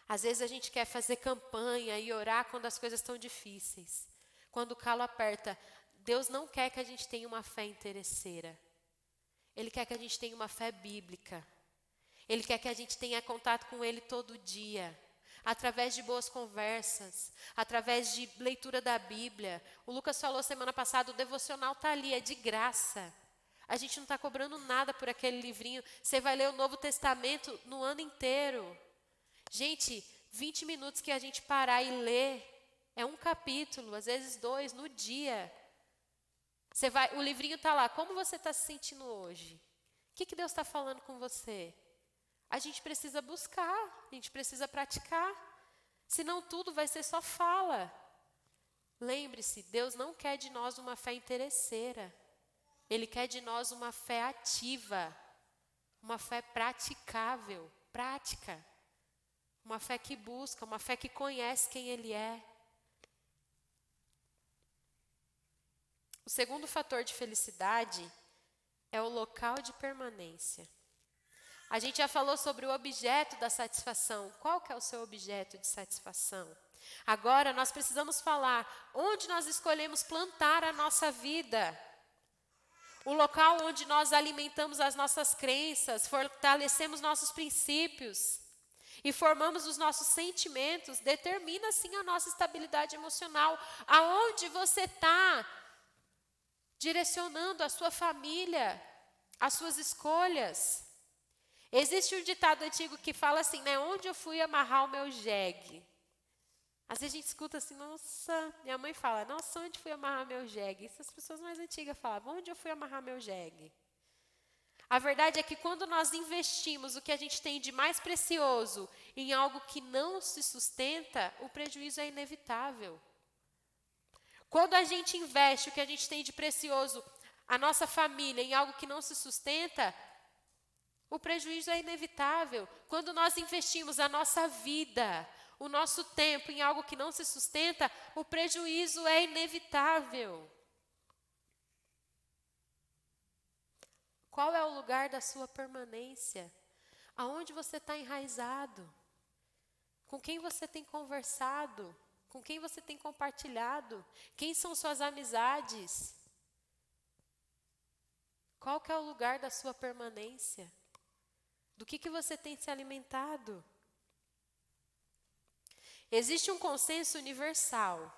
Às vezes a gente quer fazer campanha e orar quando as coisas estão difíceis. Quando o calo aperta. Deus não quer que a gente tenha uma fé interesseira. Ele quer que a gente tenha uma fé bíblica. Ele quer que a gente tenha contato com Ele todo dia. Através de boas conversas, através de leitura da Bíblia. O Lucas falou semana passada, o devocional está ali, é de graça. A gente não está cobrando nada por aquele livrinho. Você vai ler o Novo Testamento no ano inteiro. Gente, 20 minutos que a gente parar e ler, é um capítulo, às vezes 2 no dia. O livrinho está lá, como você está se sentindo hoje? O que Deus está falando com você? A gente precisa buscar, a gente precisa praticar. Senão tudo vai ser só fala. Lembre-se, Deus não quer de nós uma fé interesseira. Ele quer de nós uma fé ativa, uma fé praticável. prática. Uma fé que busca, uma fé que conhece quem Ele é. O segundo fator de felicidade é o local de permanência. A gente já falou sobre o objeto da satisfação. Qual que é o seu objeto de satisfação? Agora nós precisamos falar onde nós escolhemos plantar a nossa vida. O local onde nós alimentamos as nossas crenças, fortalecemos nossos princípios e formamos os nossos sentimentos, determina sim a nossa estabilidade emocional. Aonde você está direcionando a sua família, as suas escolhas. Existe um ditado antigo que fala assim, né? Onde eu fui amarrar o meu jegue? Às vezes a gente escuta assim, nossa, minha mãe fala, nossa, onde fui amarrar meu jegue? Isso as pessoas mais antigas falavam, onde eu fui amarrar meu jegue? A verdade é que quando nós investimos o que a gente tem de mais precioso em algo que não se sustenta, o prejuízo é inevitável. Quando a gente investe o que a gente tem de precioso, a nossa família, em algo que não se sustenta, o prejuízo é inevitável. Quando nós investimos a nossa vida, o nosso tempo em algo que não se sustenta, o prejuízo é inevitável. Qual é o lugar da sua permanência? Aonde você está enraizado? Com quem você tem conversado? Com quem você tem compartilhado? Quem são suas amizades? Qual que é o lugar da sua permanência? Do que você tem se alimentado? Existe um consenso universal.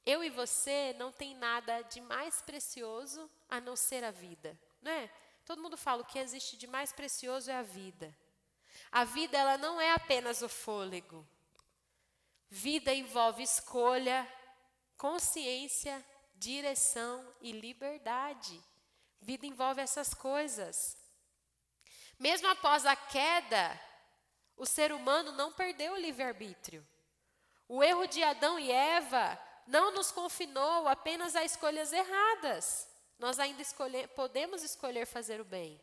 Eu e você não tem nada de mais precioso a não ser a vida, né? Todo mundo fala o que existe de mais precioso é a vida. A vida, ela não é apenas o fôlego. Vida envolve escolha, consciência, direção e liberdade. Vida envolve essas coisas. Mesmo após a queda, o ser humano não perdeu o livre-arbítrio. O erro de Adão e Eva não nos confinou apenas a escolhas erradas. Nós ainda podemos escolher fazer o bem.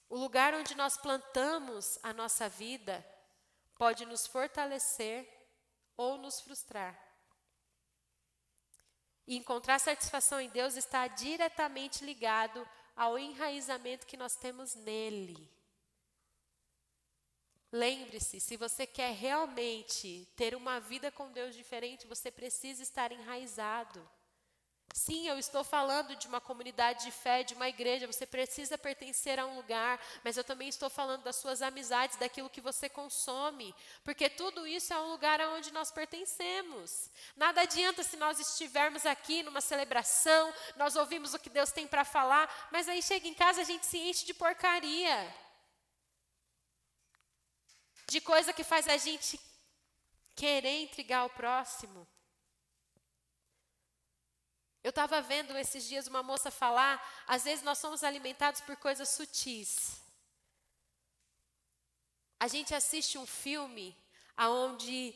O lugar onde nós plantamos a nossa vida pode nos fortalecer ou nos frustrar. E encontrar satisfação em Deus está diretamente ligado ao enraizamento que nós temos nele. Lembre-se, se você quer realmente ter uma vida com Deus diferente, você precisa estar enraizado. Sim, eu estou falando de uma comunidade de fé, de uma igreja, você precisa pertencer a um lugar, mas eu também estou falando das suas amizades, daquilo que você consome, porque tudo isso é um lugar aonde nós pertencemos. Nada adianta se nós estivermos aqui numa celebração, nós ouvimos o que Deus tem para falar, mas aí chega em casa a gente se enche de porcaria, de coisa que faz a gente querer intrigar o próximo. Eu estava vendo esses dias uma moça falar, às vezes nós somos alimentados por coisas sutis. A gente assiste um filme onde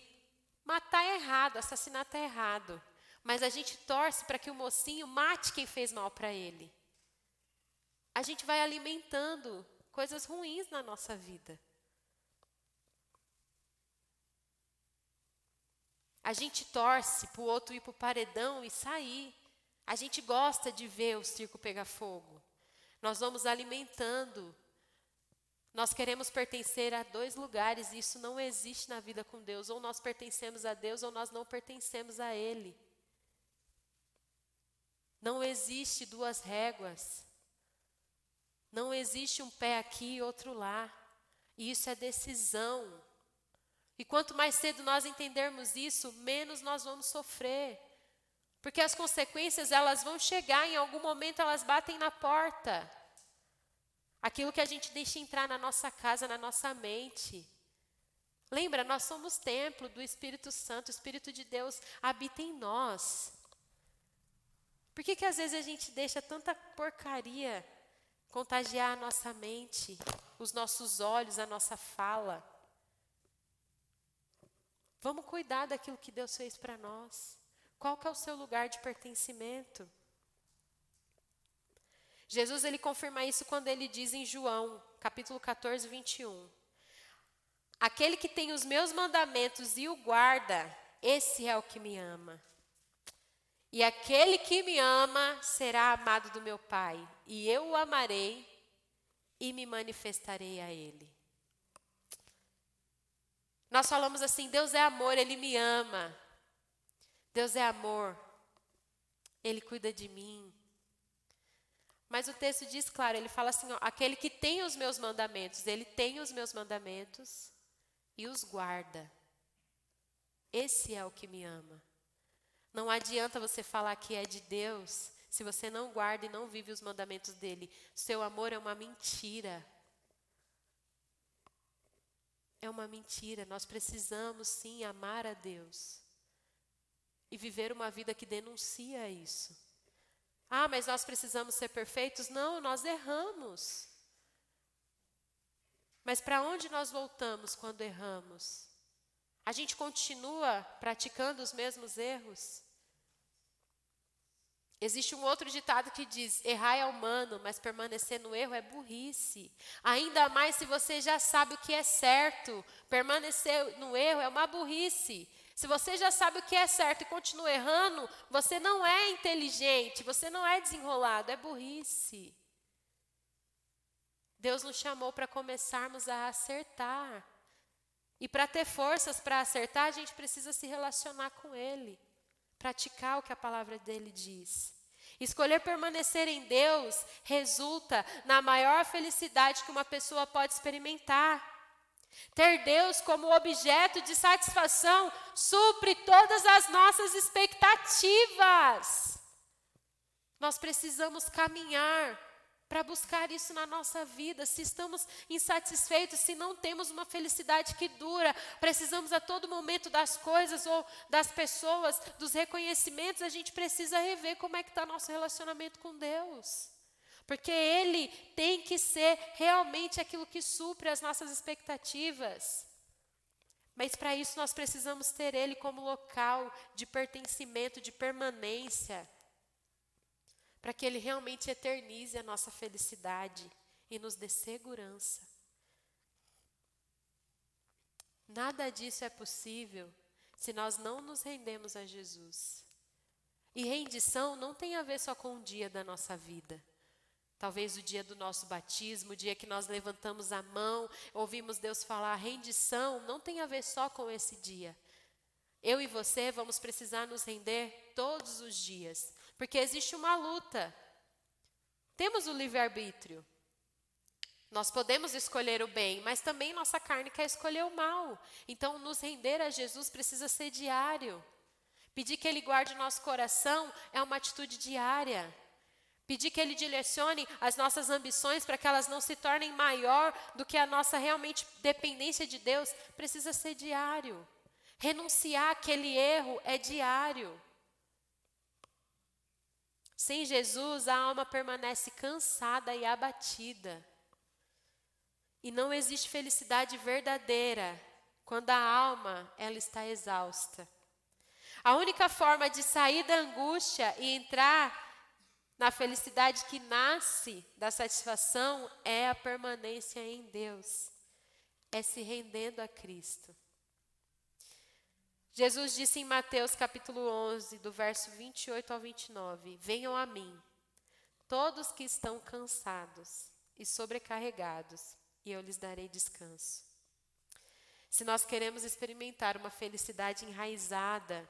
matar é errado, assassinato é errado, mas a gente torce para que o mocinho mate quem fez mal para ele. A gente vai alimentando coisas ruins na nossa vida. A gente torce para o outro ir para o paredão e sair. A gente gosta de ver o circo pegar fogo. Nós vamos alimentando. Nós queremos pertencer a dois lugares e isso não existe na vida com Deus. Ou nós pertencemos a Deus ou nós não pertencemos a Ele. Não existe duas réguas. Não existe um pé aqui e outro lá. E isso é decisão. E quanto mais cedo nós entendermos isso, menos nós vamos sofrer. Porque as consequências, elas vão chegar, em algum momento elas batem na porta. Aquilo que a gente deixa entrar na nossa casa, na nossa mente. Lembra, nós somos templo do Espírito Santo, o Espírito de Deus habita em nós. Por que às vezes a gente deixa tanta porcaria contagiar a nossa mente, os nossos olhos, a nossa fala? Vamos cuidar daquilo que Deus fez para nós. Qual que é o seu lugar de pertencimento? Jesus ele confirma isso quando ele diz em João, capítulo 14, 21. Aquele que tem os meus mandamentos e o guarda, esse é o que me ama. E aquele que me ama será amado do meu Pai, e eu o amarei e me manifestarei a ele. Nós falamos assim, Deus é amor, ele me ama. Deus é amor, ele cuida de mim. Mas o texto diz claro, ele fala assim, ó, aquele que tem os meus mandamentos, ele tem os meus mandamentos e os guarda. Esse é o que me ama. Não adianta você falar que é de Deus, se você não guarda e não vive os mandamentos dele. Seu amor é uma mentira. É uma mentira. Nós precisamos sim amar a Deus. E viver uma vida que denuncia isso. Ah, mas nós precisamos ser perfeitos? Não, nós erramos. Mas para onde nós voltamos quando erramos? A gente continua praticando os mesmos erros? Existe um outro ditado que diz, errar é humano, mas permanecer no erro é burrice. Ainda mais se você já sabe o que é certo, permanecer no erro é uma burrice. Se você já sabe o que é certo e continua errando, você não é inteligente, você não é desenrolado, é burrice. Deus nos chamou para começarmos a acertar. E para ter forças para acertar, a gente precisa se relacionar com Ele. Praticar o que a palavra dele diz. Escolher permanecer em Deus resulta na maior felicidade que uma pessoa pode experimentar. Ter Deus como objeto de satisfação supre todas as nossas expectativas. Nós precisamos caminhar para buscar isso na nossa vida. Se estamos insatisfeitos, se não temos uma felicidade que dura, precisamos a todo momento das coisas ou das pessoas, dos reconhecimentos, a gente precisa rever como é que está nosso relacionamento com Deus. Porque Ele tem que ser realmente aquilo que supre as nossas expectativas. Mas para isso nós precisamos ter Ele como local de pertencimento, de permanência. Para que Ele realmente eternize a nossa felicidade e nos dê segurança. Nada disso é possível se nós não nos rendemos a Jesus. E rendição não tem a ver só com o dia da nossa vida. Talvez o dia do nosso batismo, o dia que nós levantamos a mão, ouvimos Deus falar, rendição não tem a ver só com esse dia. Eu e você vamos precisar nos render todos os dias, porque existe uma luta. Temos o livre-arbítrio. Nós podemos escolher o bem, mas também nossa carne quer escolher o mal. Então, nos render a Jesus precisa ser diário. Pedir que Ele guarde o nosso coração é uma atitude diária. Pedir que Ele direcione as nossas ambições para que elas não se tornem maior do que a nossa realmente dependência de Deus, precisa ser diário. Renunciar àquele erro é diário. Sem Jesus, a alma permanece cansada e abatida. E não existe felicidade verdadeira quando a alma ela está exausta. A única forma de sair da angústia e entrar na felicidade que nasce da satisfação é a permanência em Deus. É se rendendo a Cristo. Jesus disse em Mateus capítulo 11, do verso 28 ao 29, venham a mim, todos que estão cansados e sobrecarregados, e eu lhes darei descanso. Se nós queremos experimentar uma felicidade enraizada,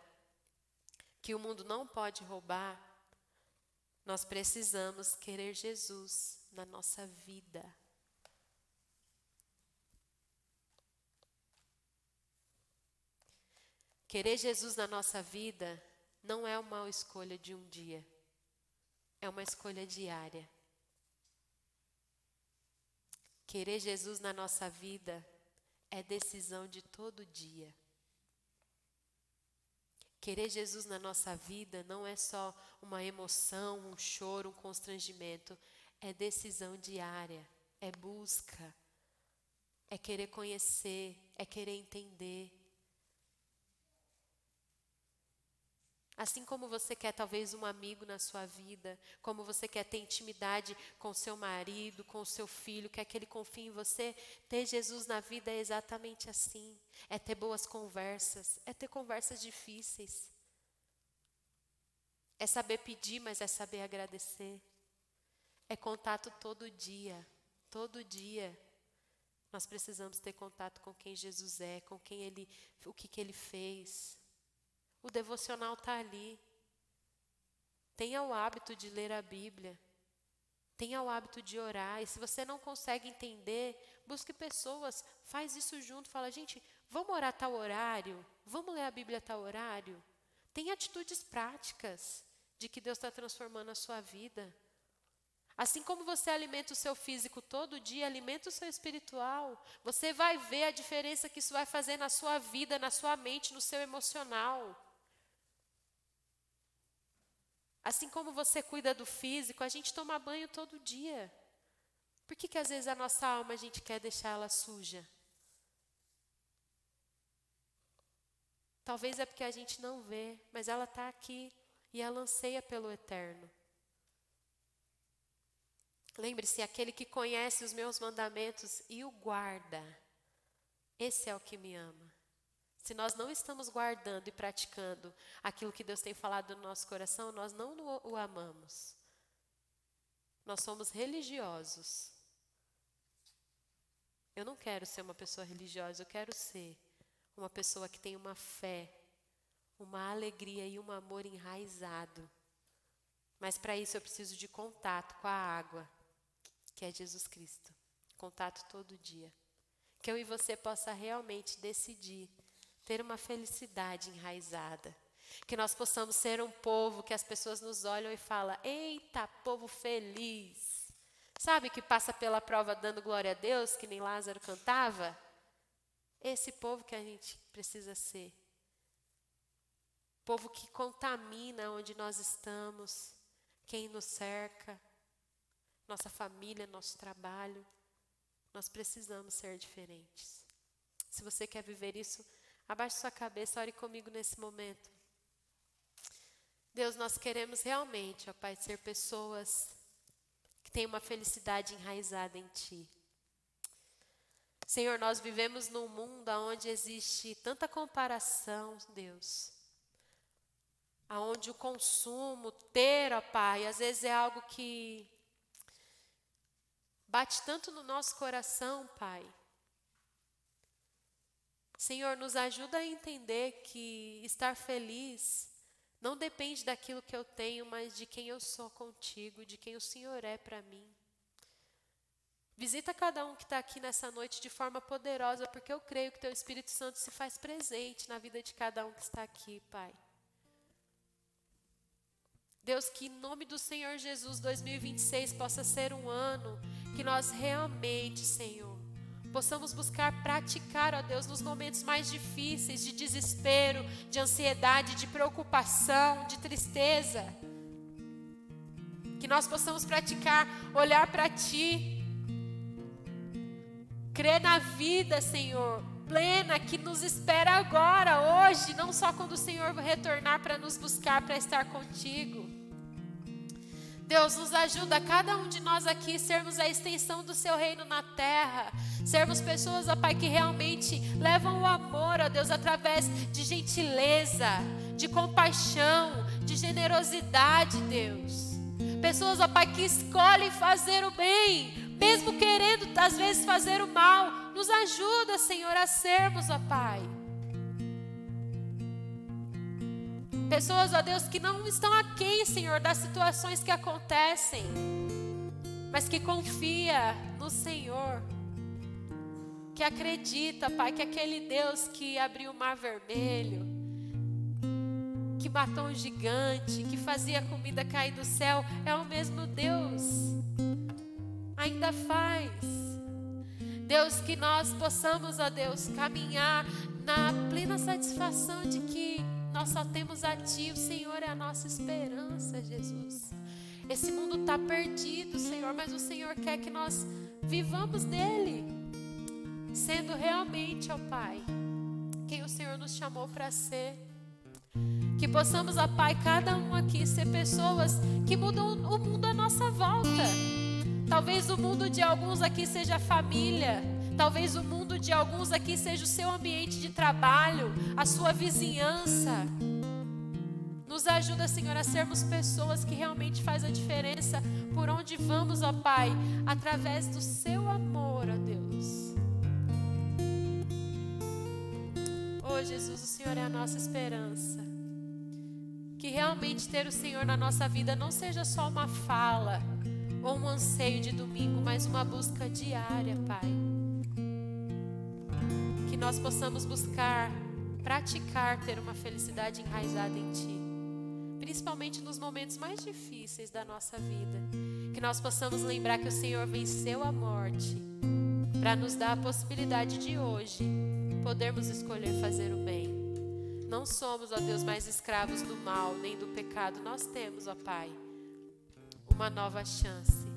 que o mundo não pode roubar, nós precisamos querer Jesus na nossa vida. Querer Jesus na nossa vida não é uma escolha de um dia, é uma escolha diária. Querer Jesus na nossa vida é decisão de todo dia. Querer Jesus na nossa vida não é só uma emoção, um choro, um constrangimento. É decisão diária, é busca, é querer conhecer, é querer entender. Assim como você quer talvez um amigo na sua vida, como você quer ter intimidade com seu marido, com o seu filho, quer que ele confie em você, ter Jesus na vida é exatamente assim. É ter boas conversas, é ter conversas difíceis. É saber pedir, mas é saber agradecer. É contato todo dia, todo dia. Nós precisamos ter contato com quem Jesus é, com quem Ele, o que Ele fez. O devocional está ali. Tenha o hábito de ler a Bíblia. Tenha o hábito de orar. E se você não consegue entender, busque pessoas, faz isso junto. Fala, gente, vamos orar tal horário? Vamos ler a Bíblia tal horário? Tenha atitudes práticas de que Deus está transformando a sua vida. Assim como você alimenta o seu físico todo dia, alimenta o seu espiritual. Você vai ver a diferença que isso vai fazer na sua vida, na sua mente, no seu emocional. Assim como você cuida do físico, a gente toma banho todo dia. Por que às vezes a nossa alma a gente quer deixar ela suja? Talvez é porque a gente não vê, mas ela está aqui e ela anseia pelo eterno. Lembre-se, aquele que conhece os meus mandamentos e o guarda, esse é o que me ama. Se nós não estamos guardando e praticando aquilo que Deus tem falado no nosso coração, nós não o amamos. Nós somos religiosos. Eu não quero ser uma pessoa religiosa, eu quero ser uma pessoa que tem uma fé, uma alegria e um amor enraizado. Mas para isso eu preciso de contato com a água, que é Jesus Cristo. Contato todo dia. Que eu e você possa realmente decidir ter uma felicidade enraizada. Que nós possamos ser um povo que as pessoas nos olham e falam, eita, povo feliz. Sabe que passa pela prova dando glória a Deus, que nem Lázaro cantava? Esse povo que a gente precisa ser. Povo que contamina onde nós estamos, quem nos cerca, nossa família, nosso trabalho. Nós precisamos ser diferentes. Se você quer viver isso, abaixe sua cabeça, ore comigo nesse momento. Deus, nós queremos realmente, ó Pai, ser pessoas que têm uma felicidade enraizada em Ti. Senhor, nós vivemos num mundo onde existe tanta comparação, Deus. Onde o consumo, ter, ó Pai, às vezes é algo que bate tanto no nosso coração, Pai. Senhor, nos ajuda a entender que estar feliz não depende daquilo que eu tenho, mas de quem eu sou contigo, de quem o Senhor é para mim. Visita cada um que está aqui nessa noite de forma poderosa, porque eu creio que Teu Espírito Santo se faz presente na vida de cada um que está aqui, Pai. Deus, que em nome do Senhor Jesus, 2026 possa ser um ano que nós realmente, Senhor, possamos buscar praticar, ó Deus, nos momentos mais difíceis, de desespero, de ansiedade, de preocupação, de tristeza. Que nós possamos praticar, olhar para Ti, crer na vida, Senhor, plena, que nos espera agora, hoje, não só quando o Senhor retornar para nos buscar, para estar contigo. Deus, nos ajuda, cada um de nós aqui, sermos a extensão do Seu reino na terra. Sermos pessoas, ó Pai, que realmente levam o amor, ó Deus, através de gentileza, de compaixão, de generosidade, Deus. Pessoas, ó Pai, que escolhem fazer o bem, mesmo querendo, às vezes, fazer o mal. Nos ajuda, Senhor, a sermos, ó Pai. Pessoas, ó Deus, que não estão aquém, Senhor, das situações que acontecem, mas que confia no Senhor, que acredita, Pai, que aquele Deus que abriu o mar vermelho, que matou um gigante, que fazia a comida cair do céu, é o mesmo Deus, ainda faz. Deus, que nós possamos, ó Deus, caminhar na plena satisfação de que nós só temos a Ti, o Senhor é a nossa esperança, Jesus. Esse mundo está perdido, Senhor, mas o Senhor quer que nós vivamos nele, sendo realmente, ó Pai, quem o Senhor nos chamou para ser. Que possamos, ó Pai, cada um aqui ser pessoas que mudam o mundo à nossa volta. Talvez o mundo de alguns aqui seja a família. Talvez o mundo de alguns aqui seja o seu ambiente de trabalho, a sua vizinhança. Nos ajuda, Senhor, a sermos pessoas que realmente fazem a diferença por onde vamos, ó Pai, através do seu amor, ó Deus. Oh, Jesus, o Senhor é a nossa esperança. Que realmente ter o Senhor na nossa vida não seja só uma fala ou um anseio de domingo, mas uma busca diária, Pai. Que nós possamos buscar, praticar ter uma felicidade enraizada em Ti, principalmente nos momentos mais difíceis da nossa vida. Que nós possamos lembrar que o Senhor venceu a morte para nos dar a possibilidade de hoje podermos escolher fazer o bem. Não somos, ó Deus, mais escravos do mal nem do pecado. Nós temos, ó Pai, uma nova chance.